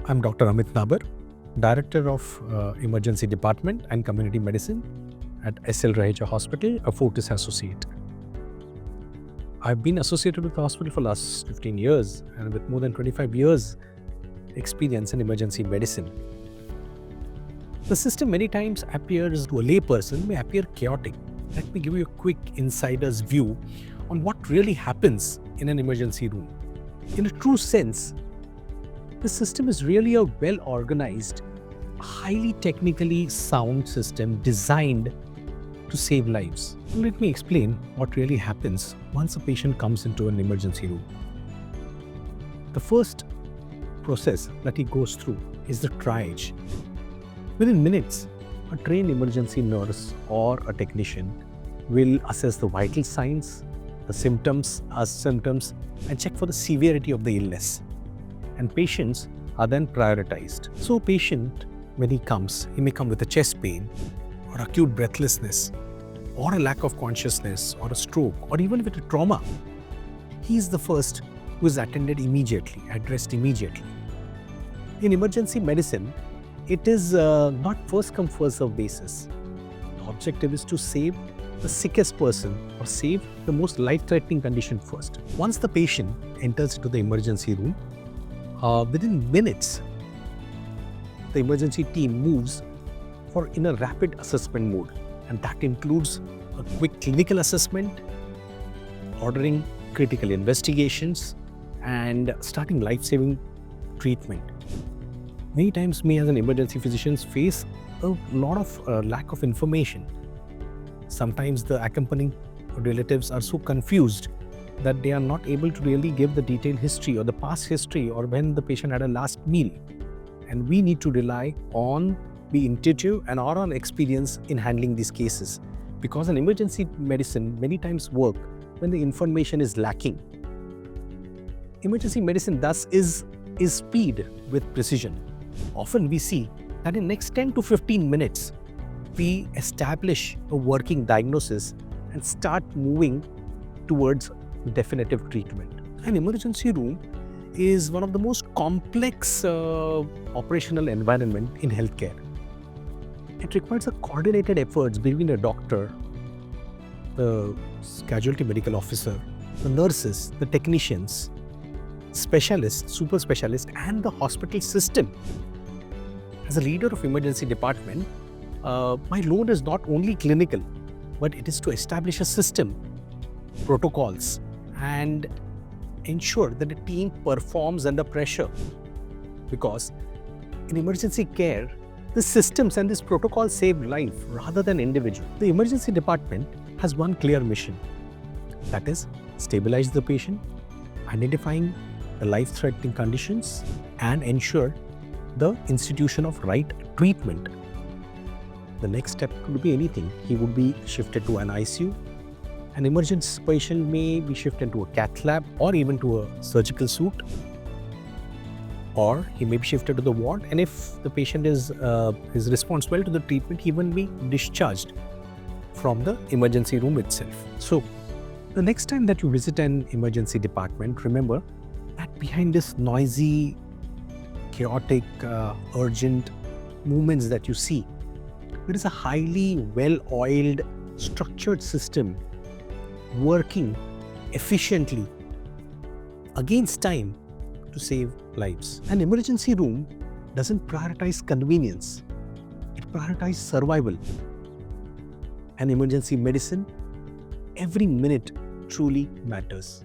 I'm Dr. Amit Nabar, Director of Emergency Department and Community Medicine at SL Raheja Hospital, a Fortis Associate. I've been associated with the hospital for the last 15 years and with more than 25 years experience in emergency medicine. The system many times appears to a layperson may appear chaotic. Let me give you a quick insider's view on what really happens in an emergency room. In a true sense, the system is really a well-organized, highly technically sound system designed to save lives. Let me explain what really happens once a patient comes into an emergency room. The first process that he goes through is the triage. Within minutes, a trained emergency nurse or a technician will assess the vital signs, the symptoms, and check for the severity of the illness. And patients are then prioritized. So a patient, when he comes, he may come with a chest pain or acute breathlessness or a lack of consciousness or a stroke or even with a trauma. He is the first who is attended immediately, addressed immediately. In emergency medicine, it is not first come first serve basis. The objective is to save the sickest person or save the most life-threatening condition first. Once the patient enters into the emergency room, within minutes, the emergency team moves in a rapid assessment mode, and that includes a quick clinical assessment, ordering critical investigations, and starting life-saving treatment. Many times, me as an emergency physician face a lot of lack of information. Sometimes the accompanying relatives are so confused that they are not able to really give the detailed history or the past history or when the patient had a last meal. And we need to rely on the intuitive and our experience in handling these cases, because in emergency medicine many times work when the information is lacking. Emergency medicine thus is speed with precision. Often we see that in next 10 to 15 minutes, we establish a working diagnosis and start moving towards definitive treatment. An emergency room is one of the most complex operational environment in healthcare. It requires a coordinated efforts between a doctor, the casualty medical officer, the nurses, the technicians, specialists, super specialists, and the hospital system. As a leader of emergency department, my load is not only clinical, but it is to establish a system, protocols, and ensure that the team performs under pressure. Because in emergency care, the systems and this protocol save life rather than individual. The emergency department has one clear mission, that is stabilize the patient, identifying the life-threatening conditions, and ensure the institution of right treatment. The next step could be anything. He would be shifted to an ICU. An emergency patient may be shifted to a cath lab or even to a surgical suite, or he may be shifted to the ward. And if the patient responds well to the treatment, he will be discharged from the emergency room itself. So, the next time that you visit an emergency department, remember that behind this noisy, chaotic, urgent movements that you see, there is a highly well-oiled, structured system working efficiently against time to save lives. An emergency room doesn't prioritize convenience, it prioritizes survival. And emergency medicine, every minute truly matters.